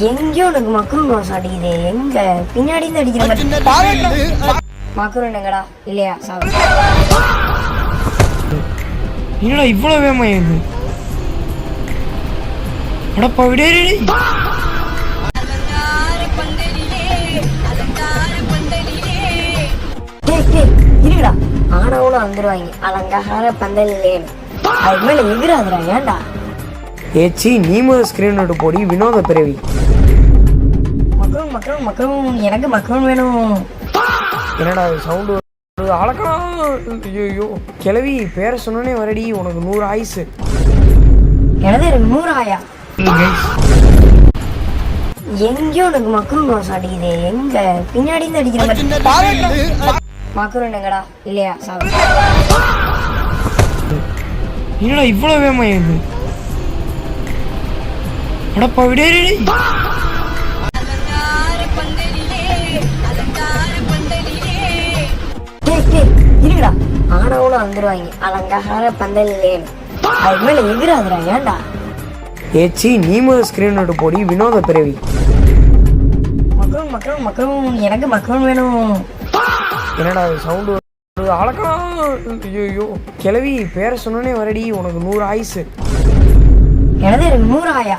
எங்கேயோ எனக்கு மக்ரூன் வாசம் அடிக்குது. எங்க பின்னாடி இருந்து அடிக்கிற மாதிரி. மக்ரூன் எங்கடா? இல்லையா என்னடா இவ்வளவு வேமா இது? அடப்பா விடே. இருக்குடா, ஆனவனும் வந்துருவாங்க. அலங்கார பந்தல் இல்லேன்னு அதுக்கு மேல எதிராதுடா. ஏன்டா ஏச்சி நீ முதல் ஸ்கிரீன் விட்டு போடி வினோத பிறவி. மக்ரூன் மக்ரூன் மக்ரூன், எனக்கு மக்ரூன் வேணும். என்னடா சவுண்டு அழகம்? ஐயோ கிளவி பேரை சொன்னே வரடி. உனக்கு 100 ஆயுசு. எனது 100 ஆயா? எங்கேயோ எனக்கு மக்ரூன் வாசம் அடிக்குது. எங்க பின்னாடி இருந்து அடிக்கிற மாதிரி. மக்ரூன் எங்கடா? இல்லையா என்னடா இவ்வளவு வேமா இது? அடப்பா விடே. இருக்குடா, ஆனவனும் வந்துருவாங்க. அலங்கார பந்தல் இல்லேன்னு அதுக்கு மேல எதிராதுடா. ஏன்டா ஏச்சி நீ முதல் ஸ்கிரீன் விட்டு போடி வினோத பிறவி. மக்ரூன் மக்ரூன் மக்ரூன், எனக்கு மக்ரூன் வேணும். என்னடா சவுண்டு அழகம்? ஐயோ கிளவி பேரை சொன்னே வரடி. உனக்கு 100 ஆயுசு. எனது 100 ஆயா?